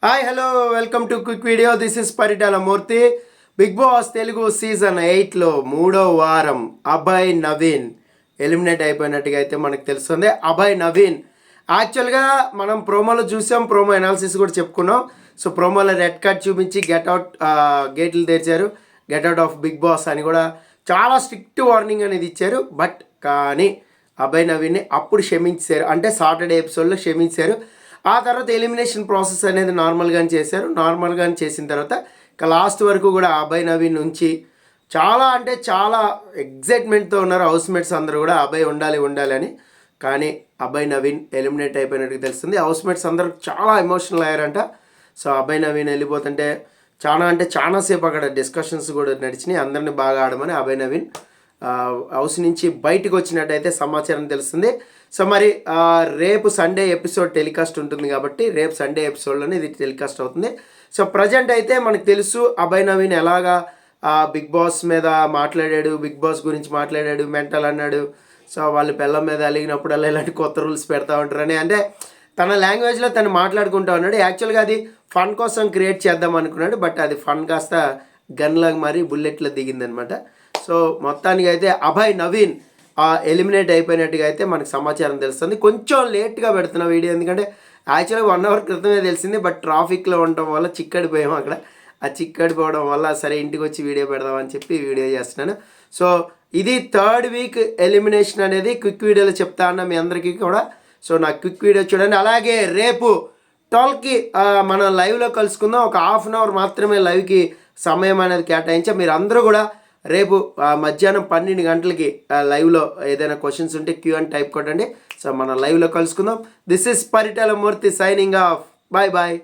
Hi hello welcome to quick video. This is Paritala Murthy. Bigg Boss Telugu season 8లో 3వ వారం Abhay Naveen eliminate అయిపోయినట్టుగా అయితే మనకు తెలుస్తుంది. అభయ్ నవీన్ యాక్చువల్గా మనం ప్రోమోలో చూసాం, ప్రోమో అనాలిసిస్ కూడా చెప్పుకున్నాం. సో ప్రోమోలో రెడ్ కార్డ్ చూపించి గేట్లు తెరిచారు, get out of Bigg Boss అని కూడా చాలా స్ట్రిక్ట్ వార్నింగ్ అనేది ఇచ్చారు. బట్ కానీ అభయ్ నవీన్ని అప్పుడు క్షమించారు, అంటే సాటర్డే ఎపిసోడ్లో క్షమించారు. ఆ తర్వాత ఎలిమినేషన్ ప్రాసెస్ అనేది నార్మల్గానే చేశారు. నార్మల్గానే చేసిన తర్వాత ఇక లాస్ట్ వరకు కూడా అభయ్ నవీన్ నుంచి చాలా అంటే చాలా ఎగ్జైట్మెంట్తో ఉన్నారు హౌస్మేట్స్ అందరూ కూడా, అభయ్ ఉండాలి అని. కానీ అభయ్ నవీన్ ఎలిమినేట్ అయిపోయినట్టు తెలుస్తుంది. హౌస్మేట్స్ అందరూ చాలా ఎమోషనల్ అయ్యారంట. సో అభయ్ నవీన్ వెళ్ళిపోతుంటే చాలాసేపు అక్కడ డిస్కషన్స్ కూడా నడిచినాయి. అందరినీ బాగా ఆడమని అభయ్ నవీన్ హౌస్ నుంచి బయటకు వచ్చినట్టయితే సమాచారం తెలుస్తుంది. సో మరి రేపు సండే ఎపిసోడ్ టెలికాస్ట్ ఉంటుంది కాబట్టి రేపు సండే ఎపిసోడ్లోనే ఇది టెలికాస్ట్ అవుతుంది. సో ప్రజెంట్ అయితే మనకు తెలుసు అభయ్ నవీన్ ఎలాగా బిగ్ బాస్ మీద మాట్లాడాడు, బిగ్ బాస్ గురించి మాట్లాడాడు, మెంటల్ అన్నాడు. సో వాళ్ళు పిల్లల మీద అలిగినప్పుడల్లా ఇలాంటి కొత్త రూల్స్ పెడతా ఉంటారని, అంటే తన లాంగ్వేజ్లో తను మాట్లాడుకుంటూ ఉన్నాడు. యాక్చువల్గా అది ఫన్ కోసం క్రియేట్ చేద్దాం అనుకున్నాడు, బట్ అది ఫన్ కాస్త గన్లాగా మారి బుల్లెట్లో దిగిందనమాట. సో మొత్తానికి అయితే అభయ్ నవీన్ ఎలిమినేట్ అయిపోయినట్టుగా అయితే మనకు సమాచారం తెలుస్తుంది. కొంచెం లేట్గా పెడుతున్న వీడియో, ఎందుకంటే యాక్చువల్గా 1 అవర్ క్రితమే తెలిసింది. బట్ ట్రాఫిక్లో ఉండటం వల్ల చిక్కడిపోయాము అక్కడ. ఆ చిక్కడిపోవడం వల్ల సరే ఇంటికి వచ్చి వీడియో పెడదామని చెప్పి వీడియో చేస్తున్నాను. సో ఇది 3rd వీక్ ఎలిమినేషన్ అనేది క్విక్ వీడియోలో చెప్తా అన్న మీ అందరికీ కూడా. సో నా క్విక్ వీడియో చూడండి. అలాగే రేపు 12కి మనం లైవ్లో కలుసుకుందాం. ఒక హాఫ్ అన్ అవర్ మాత్రమే లైవ్కి సమయం అనేది కేటాయించాం. మీరు అందరూ కూడా రేపు మధ్యాహ్నం 12 గంటలకి లైవ్లో ఏదైనా క్వశ్చన్స్ ఉంటే క్యూ అని టైప్ కొట్టండి. సో మనం లైవ్లో కలుసుకుందాం. This is Paritala Murthy signing off. Bye bye.